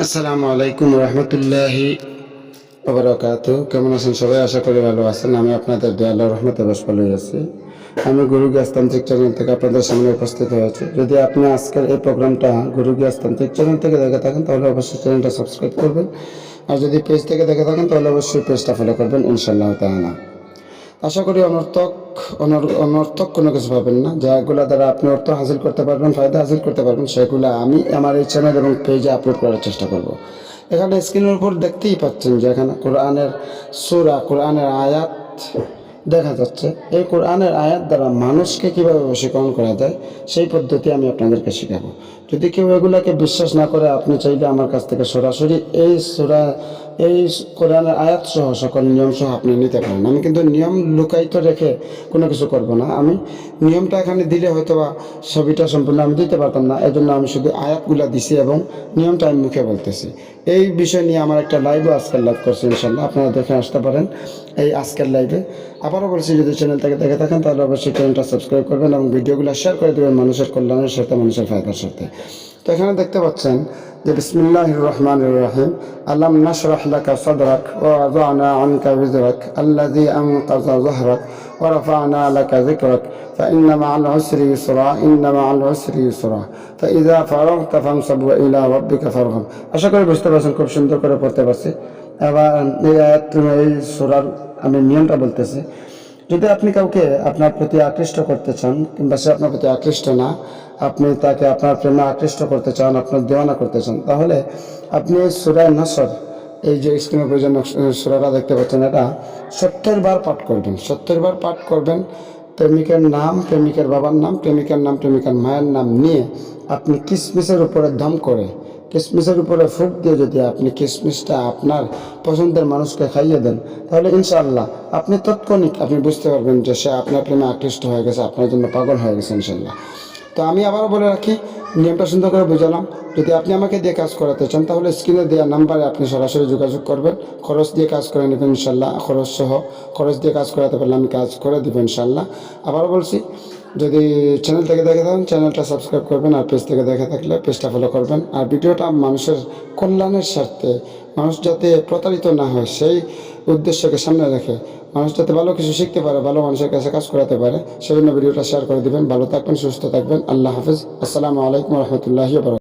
আসসালামু আলাইকুম রহমতুল্লাহি ওবারাকাতু। কেমন আছেন সবাই? আশা করি ভালো আছেন। আমি আপনাদের দয়া আল্লাহর রহমতে বেশ ভালোই আছি। আমি গুরু গ্যাসতান্ত্রিক চ্যানেল থেকে আপনাদের সামনে উপস্থিত হয়েছি। যদি আপনি আজকের এই প্রোগ্রামটা গুরু গ্যাসতান্ত্রিক চ্যানেল থেকে দেখে থাকেন তাহলে অবশ্যই চ্যানেলটা সাবস্ক্রাইব করবেন, আর যদি পেজ থেকে দেখে থাকেন তাহলে অবশ্যই পেজটা ফলো করবেন ইনশাআল্লাহ তাআলা। আশা করি অনর্থক কোনো কিছু পাবেন না, যেগুলো দ্বারা আপনি অর্থ হাসিল করতে পারবেন, ফায়দা হাসিল করতে পারবেন, সেগুলো আমি আমার এই চ্যানেল এবং পেজে আপলোড করার চেষ্টা করব। এখানে স্ক্রিনের উপর দেখতেই পাচ্ছেন যে এখানে কোরআনের সূরা, কোরআনের আয়াত দেখা যাচ্ছে। এই কোরআনের আয়াত দ্বারা মানুষকে কীভাবে বশীকরণ করা যায় সেই পদ্ধতি আমি আপনাদেরকে শেখাবো। যদি কেউ এগুলাকে বিশ্বাস না করে, আপনি চাইলে আমার কাছ থেকে সরাসরি এই কোরআনের আয়াত সহ সকল নিয়ম সহ আপনি নিতে পারেন। আমি কিন্তু নিয়ম লুকায়িত রেখে কোনো কিছু করব না। আমি নিয়মটা এখানে দিলে হয়তো বা ছবিটা সম্পূর্ণ আমি দিতে পারতাম না, এজন্য আমি শুধু আয়াতগুলো দিছি এবং নিয়মটা আমি মুখে বলতেছি। এই বিষয় নিয়ে আমার একটা লাইভও আজকের লাইভ করছি, ইনশাল্লাহ আপনারা দেখে আসতে পারেন এই আজকের লাইভে। আবারও বলছি, যদি চ্যানেল থেকে দেখে থাকেন তাহলে অবশ্যই চ্যানেলটা সাবস্ক্রাইব করবেন এবং ভিডিওগুলো শেয়ার করে দেবেন মানুষের কল্যাণের সাথে, মানুষের ফায়দার সাথে। তো এখানে দেখতে পাচ্ছেন যে বিসমিল্লাহির রহমানির রহিম, আলাম নাশরাহ লাকা সাদরাক ওয়া ওয়াদানা আনকা বিজরাক আল্লাযী আনকাযা যাহরাক ওয়া রাফা'না লাকা যিকরাক ফাইন্না মা'আল উসরি ইউসরা ইন্না মা'আল উসরি ইউসরা ফাইযা ফারাগতা ফানসাব ওয়া ইলা রাব্বিকা ফারগাব। আশা করি বুঝতে পারছেন, খুব সুন্দর করে পড়তে পারছি। এবার এই সূরার আমি নিয়মটা বলতেছি। যদি আপনি কাউকে আপনার প্রতি আকৃষ্ট করতে চান, কিংবা সে আপনার প্রতি আকৃষ্ট না, আপনি তাকে আপনার প্রেমে আকৃষ্ট করতে চান, আপনার দেওয়ানা করতে চান, তাহলে আপনি সূরা নাসর, এই যে স্ক্রিনের প্রয়োজন সূরাটা দেখতে পাচ্ছেন, এটা 70 বার পাঠ করবেন। 70 বার পাঠ করবেন। প্রেমিকের নাম, প্রেমিকের বাবার নাম, প্রেমিকার নাম, প্রেমিকার মায়ের নাম নিয়ে আপনি কিসমিসের উপরে দম করে, কিসমিসের উপরে ফুঁক দিয়ে যদি আপনি কিসমিসটা আপনার পছন্দের মানুষকে খাইয়ে দেন, তাহলে ইনশাআল্লাহ আপনি তৎক্ষণিক আপনি বুঝতে পারবেন যে সে আপনার প্রেমে আকৃষ্ট হয়ে গেছে, আপনার জন্য পাগল হয়ে গেছে ইনশাআল্লাহ। তো আমি আবারও বলে রাখি, নিয়মটা সুন্দর করে বুঝালাম। যদি আপনি আমাকে দিয়ে কাজ করাতে চান তাহলে স্ক্রিনে দেওয়া নাম্বারে আপনি সরাসরি যোগাযোগ করবেন। খরচ দিয়ে কাজ করে নেবেন ইনশাআল্লাহ। খরচ দিয়ে কাজ করাতে পারলে আমি কাজ করে দেবো ইনশাআল্লাহ। আবারও বলছি, যদি চ্যানেল থেকে দেখে থাকেন চ্যানেলটা সাবস্ক্রাইব করবেন, আর পেজ থেকে দেখে থাকলে পেজটা ফলো করবেন। আর ভিডিওটা মানুষের কল্যাণের স্বার্থে, মানুষ যাতে প্রতারিত না হয় সেই উদ্দেশ্যকে সামনে রেখে, মানুষ যাতে ভালো কিছু শিখতে পারে, ভালো মানুষের কাছে কাজ করাতে পারে, সেজন্য ভিডিওটা শেয়ার করে দিবেন। ভালো থাকবেন, সুস্থ থাকবেন। আল্লাহ হাফেজ। আসসালামু আলাইকুম রহমতুল্লাহি ওয়া বারাকাতুহু।